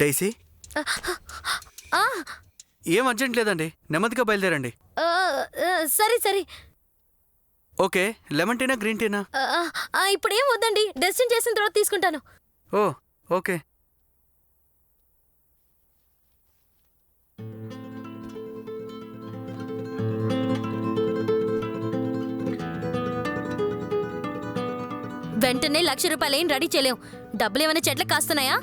Daisy ఆ, ఏం urgent లేదండి, నెమ్మదిగా బయలుదేరండి. ఆ, సరే సరే. ఓకే, లెమన్ టీనా గ్రీన్ టీనా? ఇప్పుడేం వద్దండి, డెస్టిన్ చేసిన తర్వాత తీసుకుంటాను. ఓ ఓకే. వెంటనే ₹1,00,000 ఏం రెడీ చేయలేం. డబ్బులు ఏమైనా చెట్లకు కాస్తున్నాయా?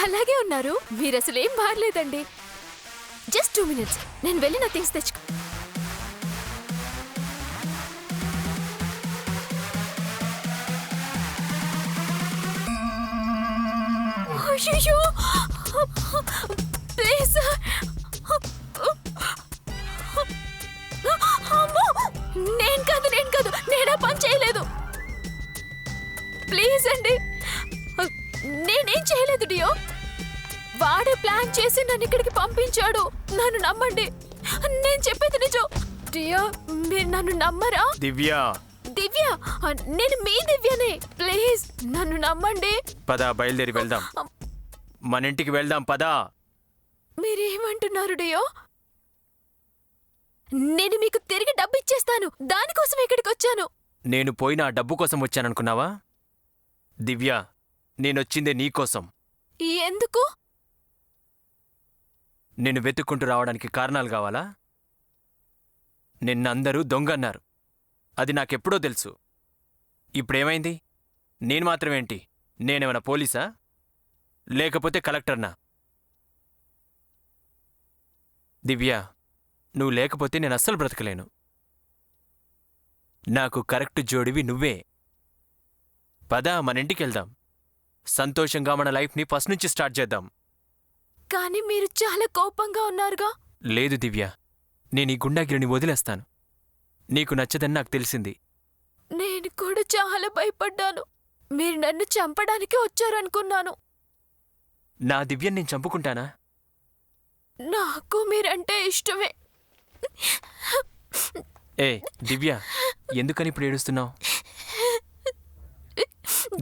అలాగే ఉన్నారు మీరు, అసలు ఏం మారలేదండి. జస్ట్ 2 minutes, నేను వెళ్ళి నా థింగ్స్ తెచ్చుకో. అయ్యో ప్లీజ్ సార్, నేను కాదు నేనా పని చేయలేదు. ప్లీజ్ అండి, నేనేం చేయలేదు డియో. వాడే ప్లాన్ చేసి నన్ను ఇక్కడికి పంపించాడు. నన్ను నమ్మండి, నేను చెప్పేది నిజం. డియో మీరు నన్ను నమ్మరా? దివ్య, దివ్య, నేను మీ దివ్యనే. ప్లీజ్ నన్ను నమ్మండి. పద బయలుదేరి వెళ్దాం, మన ఇంటికి వెళ్దాం పదా. మీరేమంటున్నారు డియో? నేను మీకు తిరిగి డబ్బు ఇచ్చేస్తాను, దానికోసం ఇక్కడికి వచ్చాను. నేను పోయిన ఆ డబ్బు కోసం వచ్చాననుకున్నావా? దివ్య, నేనొచ్చిందే నీకోసం. ఎందుకు? నేను వెతుక్కుంటూ రావడానికి కారణాలు కావాలా? నిన్నందరూ దొంగ అన్నారు, అది నాకెప్పుడో తెలుసు. ఇప్పుడేమైంది? నేను మాత్రమేంటి, నేనేమైనా పోలీసా లేకపోతే కలెక్టర్నా? దివ్య, నువ్వు లేకపోతే నేను అస్సలు బ్రతకలేను. నాకు కరెక్ట్ జోడివి నువ్వే. పద మన ఇంటికి వెళ్దాం, సంతోషంగా మన లైఫ్ని ఫస్ట్ నుంచి స్టార్ట్ చేద్దాం. కానీ మీరు చాలా కోపంగా ఉన్నారుగా. లేదు దివ్య, నేను ఈ గుండాగిరిని వదిలేస్తాను. నీకు నచ్చదని నాకు తెలిసింది. నేను కూడా చాలా భయపడ్డాను. మీరు నన్ను చంపడానికి వచ్చారనుకున్నాను. నా దివ్యని నేను చంపుకుంటానా? నాకు మీరంటే ఇష్టమే. ఏ దివ్య, ఎందుకని ఇప్పుడు ఏడుస్తున్నావు?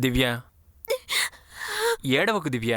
దివ్య, ఏడవకు దివ్య,